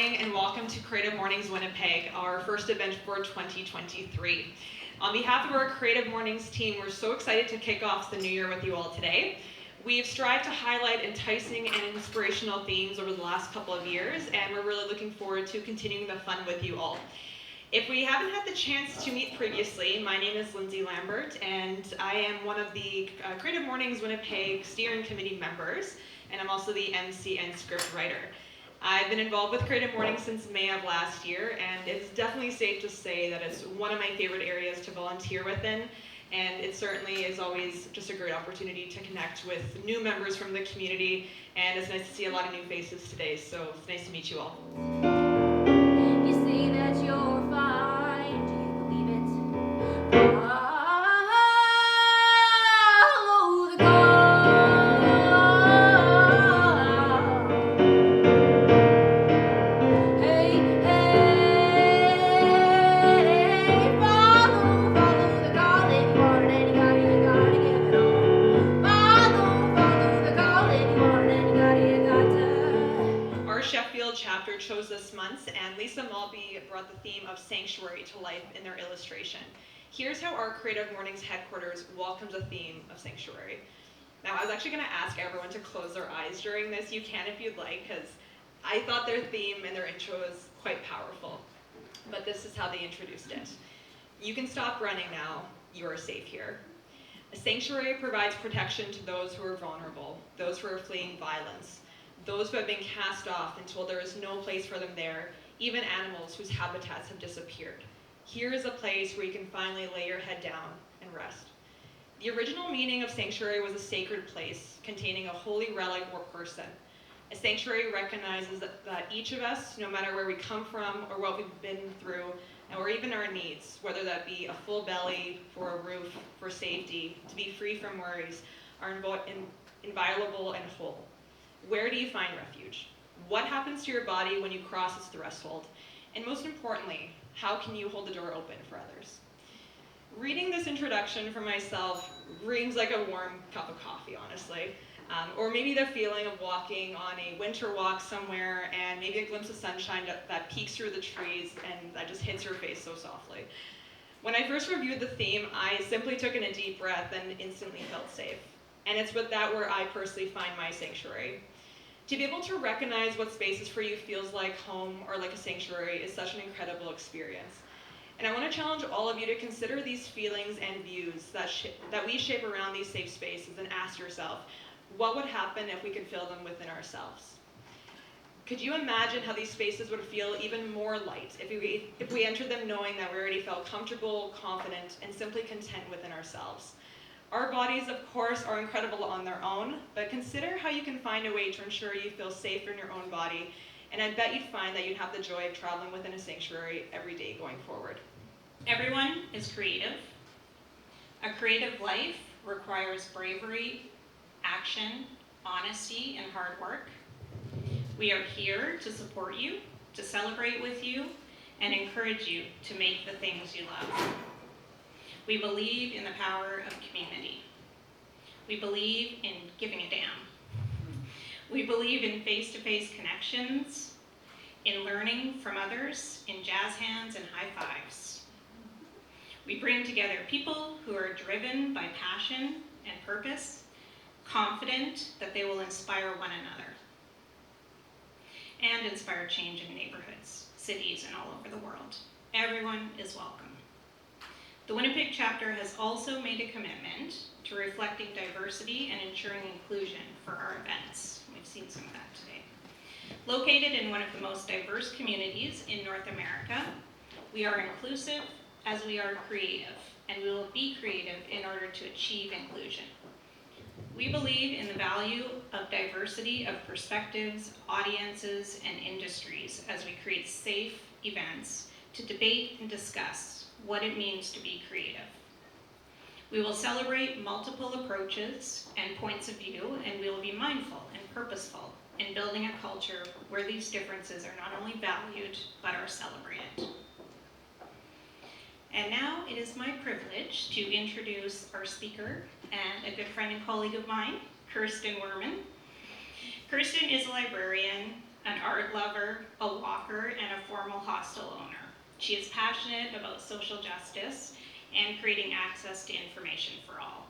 morning and welcome to Creative Mornings Winnipeg, our first event for 2023. On behalf of our Creative Mornings team, we're so excited to kick off the new year with you all today. We've strived to highlight enticing and inspirational themes over the last couple of years, and we're really looking forward to continuing the fun with you all. If we haven't had the chance to meet previously, my name is Lindsay Lambert, and I am one of the Creative Mornings Winnipeg Steering Committee members, and I'm also the MC and script writer. I've been involved with Creative Mornings since May of last year, and it's definitely safe to say that it's one of my favorite areas to volunteer within, and it certainly is always just a great opportunity to connect with new members from the community, and it's nice to see a lot of new faces today, so it's nice to meet you all. You say that you're fine, do you believe it? Follow the call. Hey, follow the call. If you want it and you gotta give it all. Follow the call. If you want it and you got to. Our Sheffield chapter chose this month, and Lisa Malby brought the theme of sanctuary to life in their illustration. Here's how our Creative Mornings headquarters welcomes a theme of sanctuary. Now, I was actually going to ask everyone to close their eyes during this. You can if you'd like, because I thought their theme and their intro was quite powerful. But this is how they introduced it. You can stop running now. You are safe here. A sanctuary provides protection to those who are vulnerable, those who are fleeing violence, those who have been cast off and told there is no place for them there, even animals whose habitats have disappeared. Here is a place where you can finally lay your head down and rest. The original meaning of sanctuary was a sacred place containing a holy relic or person. A sanctuary recognizes that each of us, no matter where we come from or what we've been through, or even our needs, whether that be a full belly, for a roof, for safety, to be free from worries, are inviolable and whole. Where do you find refuge? What happens to your body when you cross its threshold? And most importantly, how can you hold the door open for others? Reading this introduction for myself rings like a warm cup of coffee, honestly. Or maybe the feeling of walking on a winter walk somewhere and maybe a glimpse of sunshine that peeks through the trees and that just hits your face so softly. When I first reviewed the theme, I simply took in a deep breath and instantly felt safe. And it's with that where I personally find my sanctuary. To be able to recognize what spaces for you feels like home or like a sanctuary is such an incredible experience. And I want to challenge all of you to consider these feelings and views that we shape around these safe spaces and ask yourself, what would happen if we could fill them within ourselves? Could you imagine how these spaces would feel even more light if we entered them knowing that we already felt comfortable, confident, and simply content within ourselves? Our bodies, of course, are incredible on their own, but consider how you can find a way to ensure you feel safe in your own body, and I bet you'd find that you'd have the joy of traveling within a sanctuary every day going forward. Everyone is creative. A creative life requires bravery, action, honesty, and hard work. We are here to support you, to celebrate with you, and encourage you to make the things you love. We believe in the power of community. We believe in giving a damn. We believe in face-to-face connections, in learning from others, in jazz hands and high fives. We bring together people who are driven by passion and purpose, confident that they will inspire one another, and inspire change in neighborhoods, cities, and all over the world. Everyone is welcome. The Winnipeg chapter has also made a commitment to reflecting diversity and ensuring inclusion for our events. We've seen some of that today. Located in one of the most diverse communities in North America, we are inclusive as we are creative, and we will be creative in order to achieve inclusion. We believe in the value of diversity of perspectives, audiences, and industries as we create safe events to debate and discuss what it means to be creative. We will celebrate multiple approaches and points of view, and we will be mindful and purposeful in building a culture where these differences are not only valued, but are celebrated. And now it is my privilege to introduce our speaker and a good friend and colleague of mine, Kirsten Wurmann. Kirsten is a librarian, an art lover, a walker, and a formal hostel owner. She is passionate about social justice and creating access to information for all.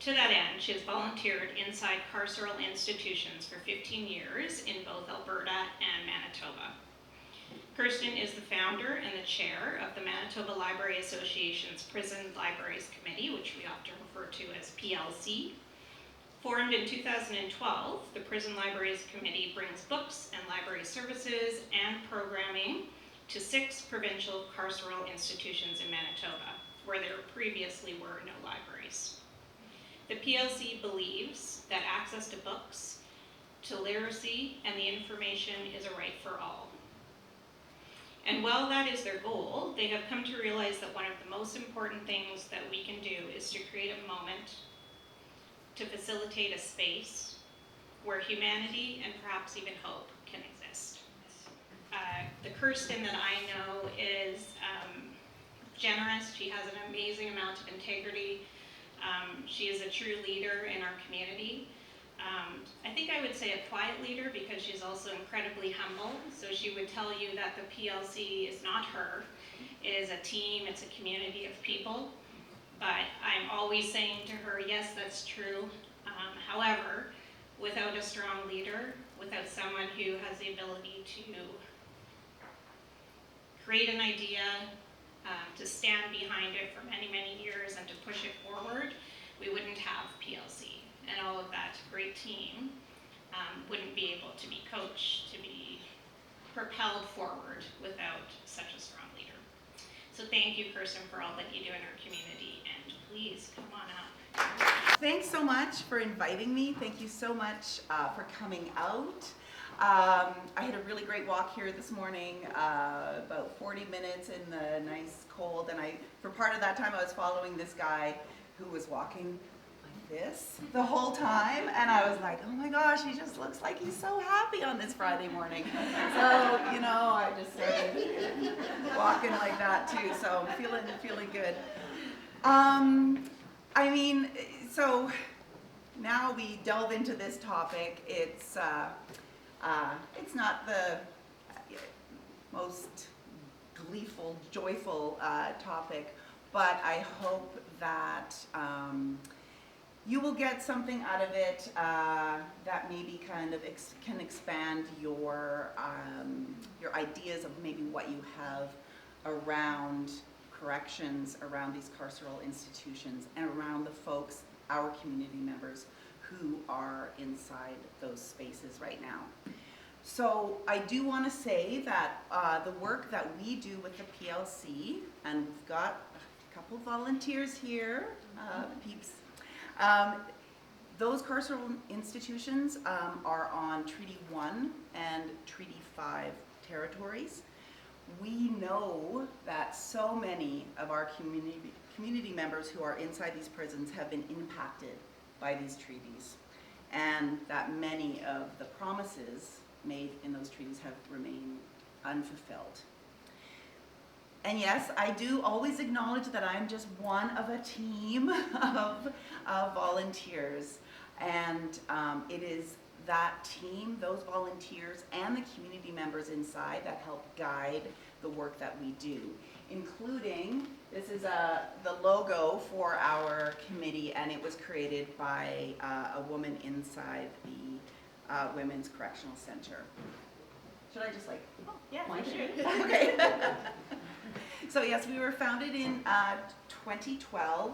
To that end, she has volunteered inside carceral institutions for 15 years in both Alberta and Manitoba. Kirsten is the founder and the chair of the Manitoba Library Association's Prison Libraries Committee, which we often refer to as PLC. Formed in 2012, the Prison Libraries Committee brings books and library services and programming to 6 provincial carceral institutions in Manitoba, where there previously were no libraries. The PLC believes that access to books, to literacy, and the information is a right for all. And while that is their goal, they have come to realize that one of the most important things that we can do is to create a moment to facilitate a space where humanity and perhaps even hope can exist. The Kirsten that I know is generous. She has an amazing amount of integrity. She is a true leader in our community. I think I would say a quiet leader because she's also incredibly humble. So she would tell you that the PLC is not her. It is a team, it's a community of people. But I'm always saying to her, yes, that's true. However, without a strong leader, without someone who has the ability to create an idea, to stand behind it for many, many years and to push it forward, we wouldn't have PLC. And all of that great team wouldn't be able to be coached, to be propelled forward without such a strong leader. So thank you, Kirsten, for all that you do in our community, and please come on up. Thanks so much for inviting me. Thank you so much for coming out. I had a really great walk here this morning, about 40 minutes in the nice cold, and for part of that time I was following this guy who was walking like this the whole time, and I was like, oh my gosh, he just looks like he's so happy on this Friday morning. So, you know, I just started walking like that too, so feeling good. I mean, so now we delve into this topic. It's not the most gleeful, joyful topic, but I hope that you will get something out of it that maybe kind of can expand your ideas of maybe what you have around corrections, around these carceral institutions, and around the folks, our community members, who are inside those spaces right now. So I do want to say that the work that we do with the PLC, and we've got a couple volunteers here, peeps, those carceral institutions are on Treaty 1 and Treaty 5 territories. We know that so many of our community members who are inside these prisons have been impacted by these treaties, and that many of the promises made in those treaties have remained unfulfilled. And yes, I do always acknowledge that I'm just one of a team of volunteers, and it is that team, those volunteers, and the community members inside that help guide the work that we do, including, this is the logo for our committee, and it was created by a woman inside the Women's Correctional Center. Should I just point it? Okay. So yes, we were founded in 2012.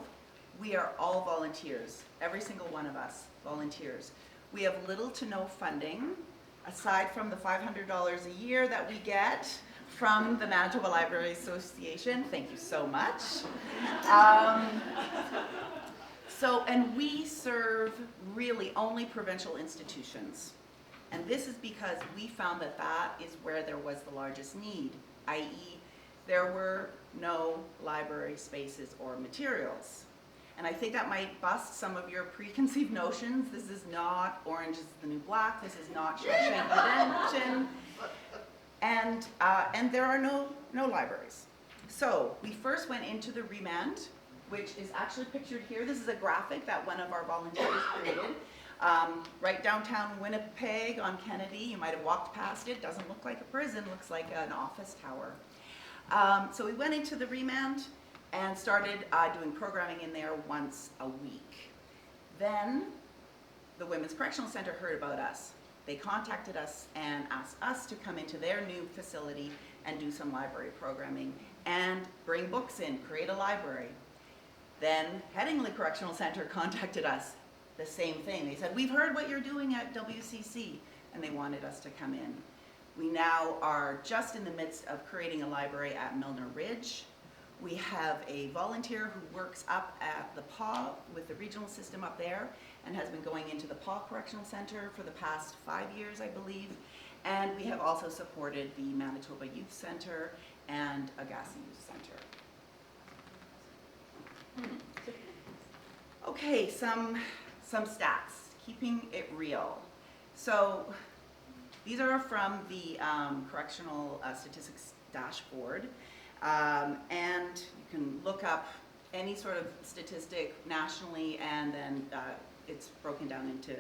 We are all volunteers, every single one of us volunteers. We have little to no funding, aside from the $500 a year that we get from the Manitoba Library Association. Thank you so much. And we serve really only provincial institutions. And this is because we found that that is where there was the largest need, i.e. there were no library spaces or materials. And I think that might bust some of your preconceived notions. This is not Orange is the New Black. This is not Shawshank Redemption. And there are no libraries. So we first went into the remand, which is actually pictured here. This is a graphic that one of our volunteers created Right downtown Winnipeg on Kennedy, you might have walked past it, doesn't look like a prison, looks like an office tower. So we went into the remand and started doing programming in there once a week. Then the Women's Correctional Center heard about us. They contacted us and asked us to come into their new facility and do some library programming and bring books in, create a library. Then Headingley Correctional Center contacted us, the same thing. They said, we've heard what you're doing at WCC, and they wanted us to come in. We now are just in the midst of creating a library at Milner Ridge. We have a volunteer who works up at the PAW with the regional system up there and has been going into the PAW Correctional Center for the past 5 years, I believe. And we have also supported the Manitoba Youth Center and Agassiz Youth Center. Okay, some stats, keeping it real. So these are from the Correctional Statistics Dashboard. And you can look up any sort of statistic nationally, and then it's broken down into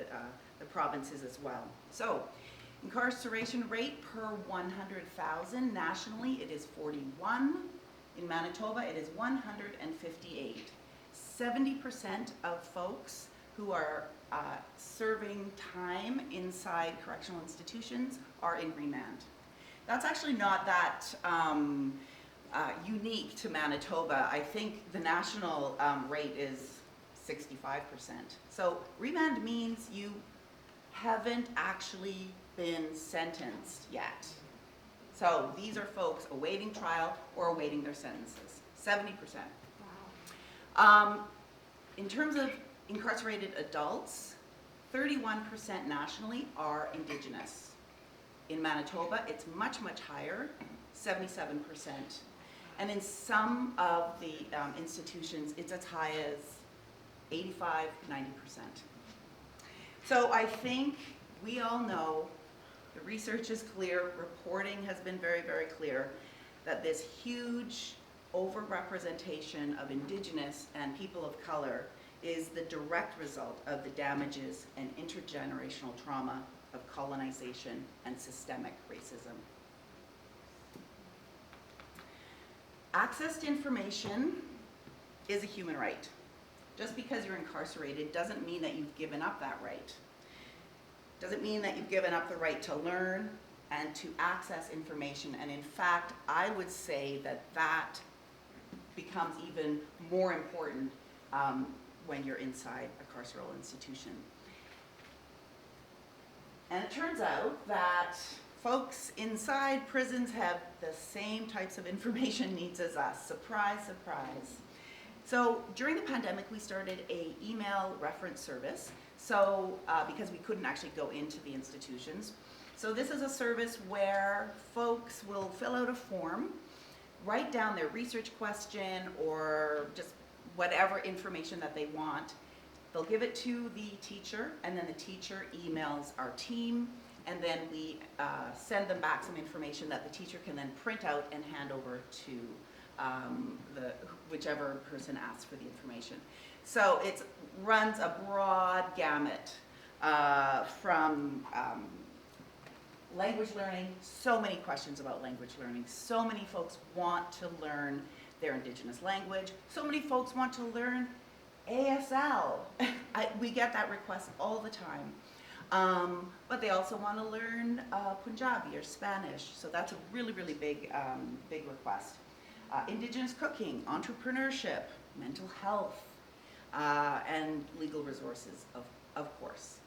the provinces as well. So, incarceration rate per 100,000 nationally, it is 41. In Manitoba, it is 158. 70% of folks who are serving time inside correctional institutions are in remand. That's actually not that unique to Manitoba. I think the national rate is 65%. So remand means you haven't actually been sentenced yet. So these are folks awaiting trial or awaiting their sentences, 70%. Wow. In terms of incarcerated adults, 31% nationally are Indigenous. In Manitoba, it's much, much higher, 77%. And in some of the institutions, it's as high as 85, 90%. So I think we all know, the research is clear, reporting has been very, very clear, that this huge overrepresentation of Indigenous and people of color is the direct result of the damages and intergenerational trauma of colonization and systemic racism. Access to information is a human right. Just because you're incarcerated doesn't mean that you've given up that right. Doesn't mean that you've given up the right to learn and to access information. And in fact, I would say that that becomes even more important when you're inside a carceral institution. And it turns out that folks inside prisons have the same types of information needs as us. Surprise, surprise. So during the pandemic, we started an email reference service. So because we couldn't actually go into the institutions. So this is a service where folks will fill out a form, write down their research question or just whatever information that they want. They'll give it to the teacher, and then the teacher emails our team, and then we send them back some information that the teacher can then print out and hand over to whichever person asks for the information. So it runs a broad gamut from language learning, so many questions about language learning. So many folks want to learn their Indigenous language. So many folks want to learn ASL. We get that request all the time. But they also want to learn Punjabi or Spanish. So that's a really, really big request. Indigenous cooking, entrepreneurship, mental health, and legal resources, of course.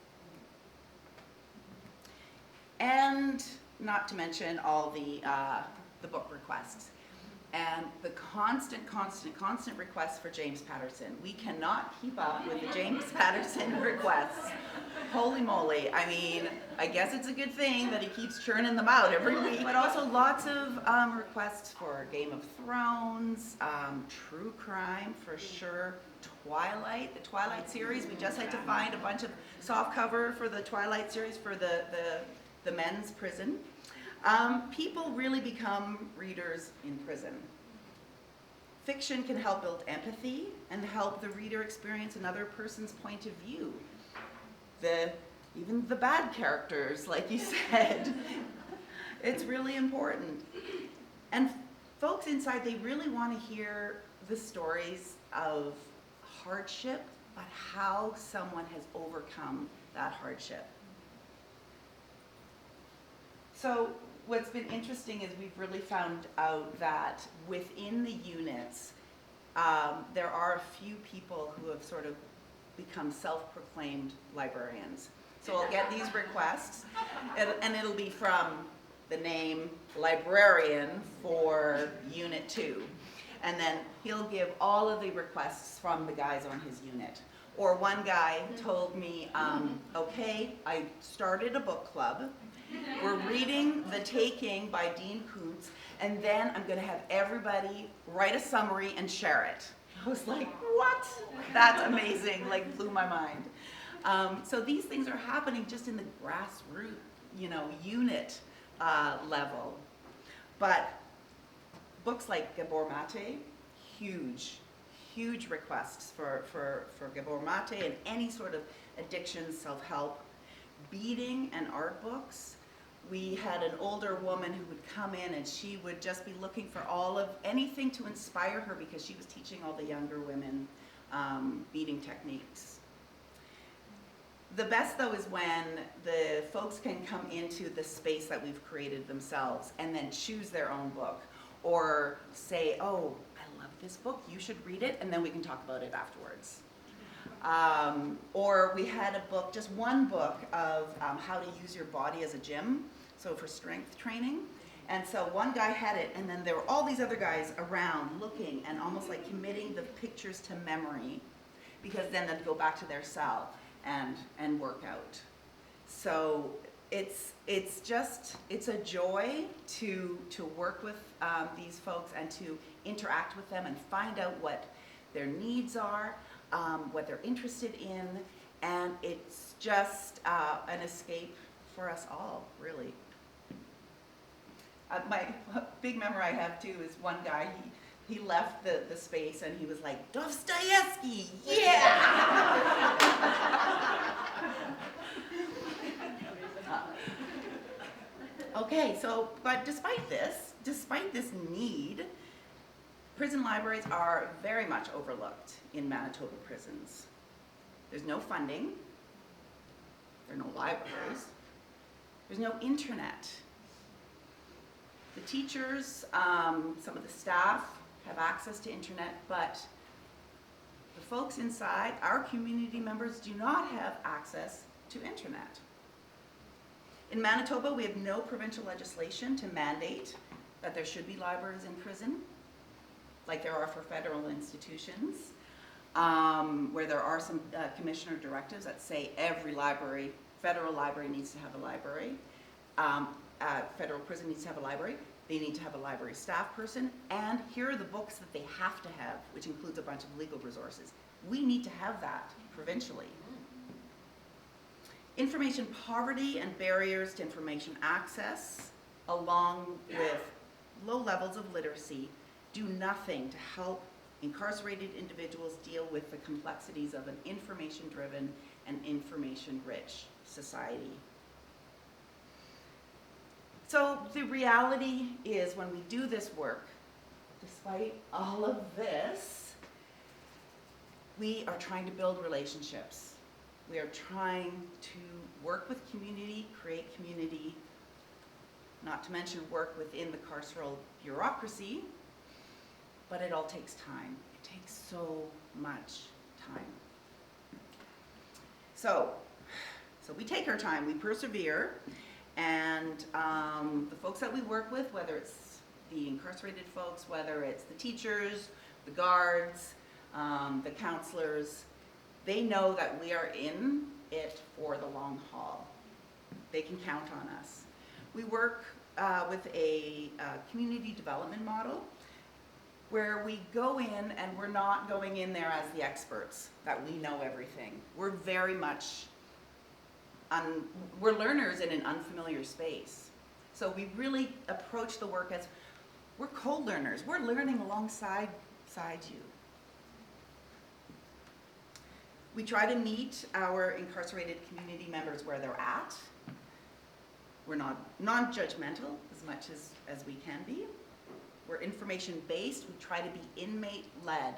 And not to mention all the book requests. And the constant requests for James Patterson. We cannot keep up with the James Patterson requests. Holy moly. I mean, I guess it's a good thing that he keeps churning them out every week. But also lots of requests for Game of Thrones, true crime for sure, Twilight, the Twilight series. We just had to find a bunch of soft cover for the Twilight series for the men's prison. People really become readers in prison. Fiction can help build empathy and help the reader experience another person's point of view. even the bad characters, like you said. It's really important. And folks inside, they really want to hear the stories of hardship, but how someone has overcome that hardship. So what's been interesting is we've really found out that within the units, there are a few people who have sort of become self-proclaimed librarians. So I'll get these requests, and it'll be from the name librarian for Unit 2. And then he'll give all of the requests from the guys on his unit. Or one guy told me, okay, I started a book club. We're reading The Taking by Dean Koontz, and then I'm going to have everybody write a summary and share it. I was like, what? That's amazing, like blew my mind. So these things are happening just in the grassroots, unit level. But books like Gabor Mate, huge requests for Gabor Mate and any sort of addiction, self-help. Beading and art books. We had an older woman who would come in and she would just be looking for anything to inspire her because she was teaching all the younger women beading techniques. The best though is when the folks can come into the space that we've created themselves and then choose their own book or say, oh, I love this book, you should read it, and then we can talk about it afterwards. Or we had a book, just one book of how to use your body as a gym, so for strength training. And so one guy had it, and then there were all these other guys around looking and almost like committing the pictures to memory, because then they'd go back to their cell and work out. So it's a joy to work with these folks and to interact with them and find out what their needs are, what they're interested in, and it's just an escape for us all, really. My big memory I have too is one guy, he left the space and he was like, Dostoevsky, yeah! Okay, so, but despite this need, prison libraries are very much overlooked in Manitoba prisons. There's no funding, there are no libraries, there's no internet. The teachers, some of the staff have access to internet, but the folks inside, our community members, do not have access to internet. In Manitoba, we have no provincial legislation to mandate that there should be libraries in prison, like there are for federal institutions, where there are some commissioner directives that say every library, federal library needs to have a library, federal prison needs to have a library, they need to have a library staff person, and here are the books that they have to have, which includes a bunch of legal resources. We need to have that provincially. Information poverty and barriers to information access, along with low levels of literacy, do nothing to help incarcerated individuals deal with the complexities of an information-driven and information-rich society. So the reality is when we do this work, despite all of this, we are trying to build relationships. We are trying to work with community, create community, not to mention work within the carceral bureaucracy, but it all takes time. It takes so much time. So we take our time, we persevere, and the folks that we work with, whether it's the incarcerated folks, whether it's the teachers, the guards, the counselors, they know that we are in it for the long haul. They can count on us. We work with a community development model where we go in and we're not going in there as the experts, that we know everything. We're very much, we're learners in an unfamiliar space. So we really approach the work as, we're co-learners. We're learning alongside you. We try to meet our incarcerated community members where they're at. We're not non-judgmental as much as we can be. We're information-based. We try to be inmate-led.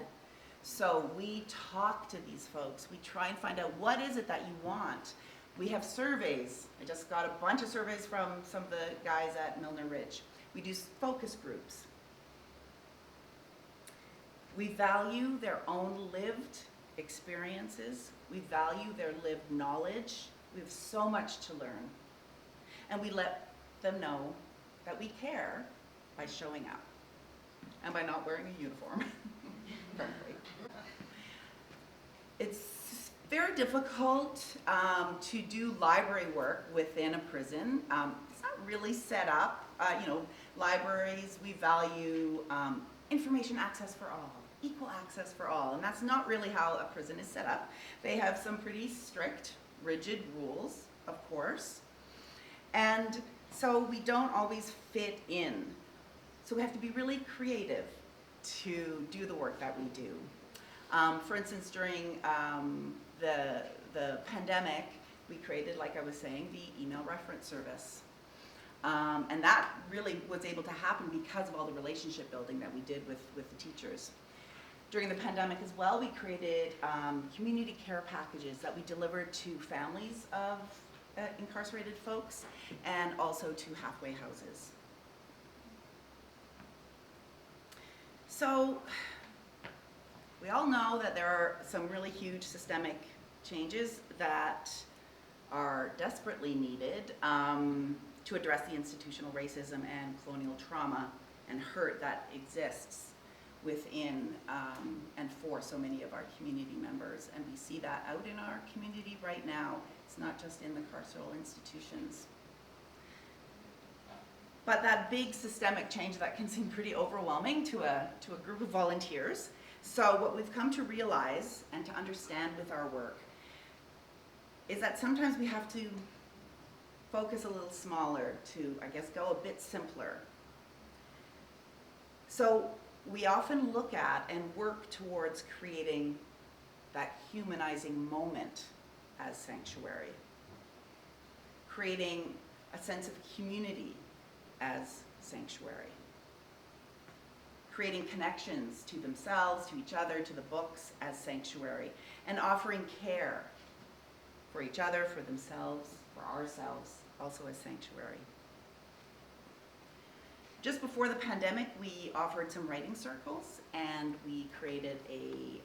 So we talk to these folks. We try and find out what is it that you want. We have surveys. I just got a bunch of surveys from some of the guys at Milner Ridge. We do focus groups. We value their own lived experiences. We value their lived knowledge. We have so much to learn. And we let them know that we care by showing up and by not wearing a uniform, frankly. It's very difficult to do library work within a prison. It's not really set up. Libraries, we value information access for all, equal access for all, and that's not really how a prison is set up. They have some pretty strict, rigid rules, of course, and so we don't always fit in. So we have to be really creative to do the work that we do. For instance, during the pandemic, we created, like I was saying, the email reference service. And that really was able to happen because of all the relationship building that we did with the teachers. During the pandemic as well, we created community care packages that we delivered to families of incarcerated folks and also to halfway houses. So we all know that there are some really huge systemic changes that are desperately needed to address the institutional racism and colonial trauma and hurt that exists within and for so many of our community members. And we see that out in our community right now. It's not just in the carceral institutions. But that big systemic change that can seem pretty overwhelming to a group of volunteers. So what we've come to realize and to understand with our work is that sometimes we have to focus a little smaller to, I guess, go a bit simpler. So we often look at and work towards creating that humanizing moment as sanctuary, creating a sense of community as sanctuary, creating connections to themselves, to each other, to the books as sanctuary, and offering care for each other, for themselves, for ourselves, also as sanctuary. Just before the pandemic, we offered some writing circles, and we created we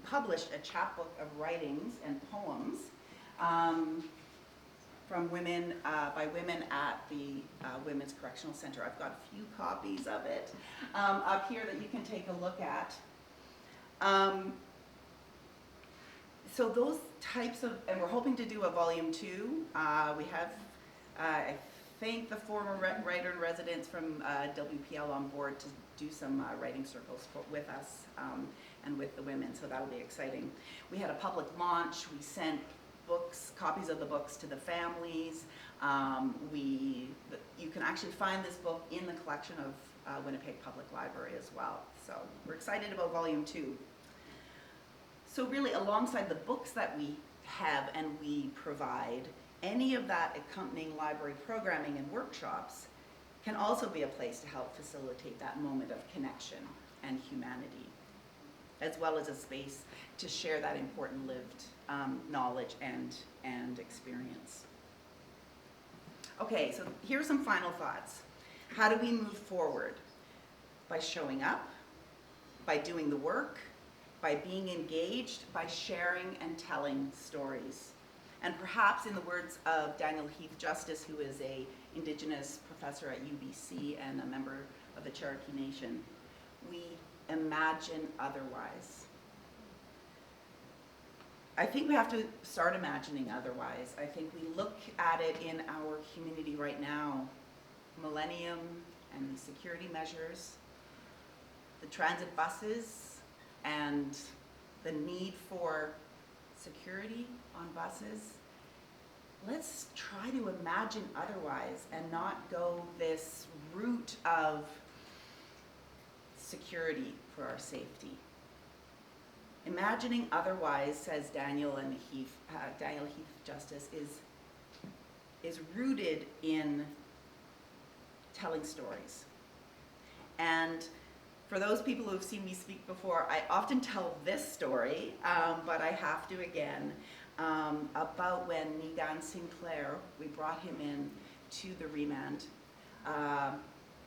published a chapbook of writings and poems from women, by women at the Women's Correctional Center. I've got a few copies of it up here that you can take a look at. So those types of, and we're hoping to do a volume 2. We have, I think, the former writer in residence from WPL on board to do some writing circles with us and with the women, so that'll be exciting. We had a public launch. We sent books, copies of the books to the families. You can actually find this book in the collection of Winnipeg Public Library as well. So we're excited about volume 2. So really, alongside the books that we have and we provide, any of that accompanying library programming and workshops can also be a place to help facilitate that moment of connection and humanity, as well as a space to share that important lived knowledge and experience. Okay, so here are some final thoughts. How do we move forward? By showing up, by doing the work, by being engaged, by sharing and telling stories. And perhaps in the words of Daniel Heath Justice, who is a Indigenous professor at UBC and a member of the Cherokee Nation, we imagine otherwise. I think we have to start imagining otherwise. I think we look at it in our community right now, Millennium and the security measures, the transit buses and the need for security on buses. Let's try to imagine otherwise and not go this route of security for our safety. Imagining otherwise, says Daniel Heath Justice, is rooted in telling stories. And for those people who have seen me speak before, I often tell this story, but I have to again, about when Negan Sinclair, we brought him in to the remand.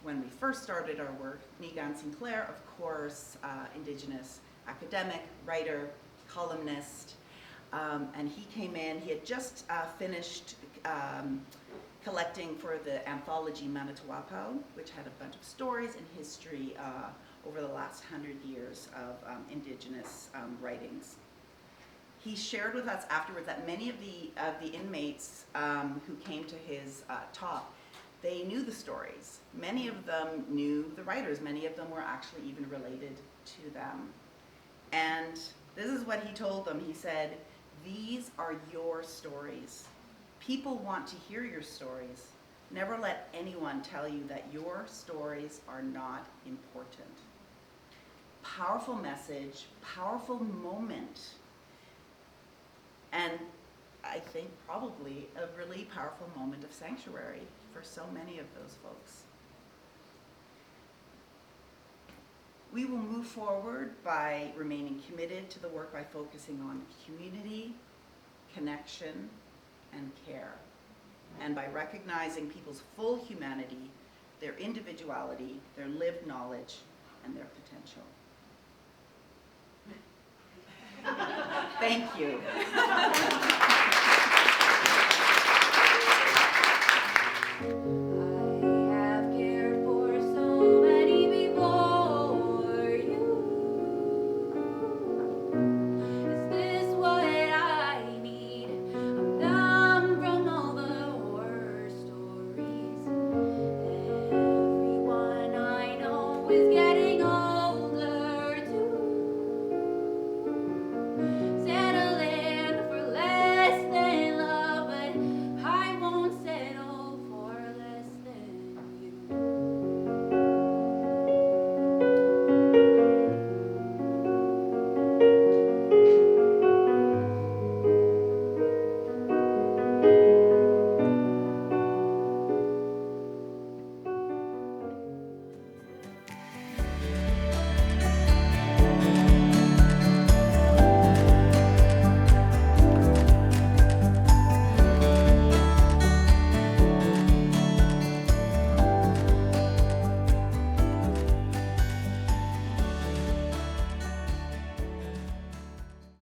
When we first started our work, Negan Sinclair, of course, Indigenous academic, writer, columnist, and he came in, he had just finished collecting for the anthology Manitowapo, which had a bunch of stories and history over the last 100 years of Indigenous writings. He shared with us afterwards that many of the inmates who came to his talk, they knew the stories. Many of them knew the writers. Many of them were actually even related to them. And this is what he told them. He said, "These are your stories. People want to hear your stories. Never let anyone tell you that your stories are not important." Powerful message, powerful moment, and I think probably a really powerful moment of sanctuary for so many of those folks. We will move forward by remaining committed to the work by focusing on community, connection, and care, and by recognizing people's full humanity, their individuality, their lived knowledge, and their potential. Thank you.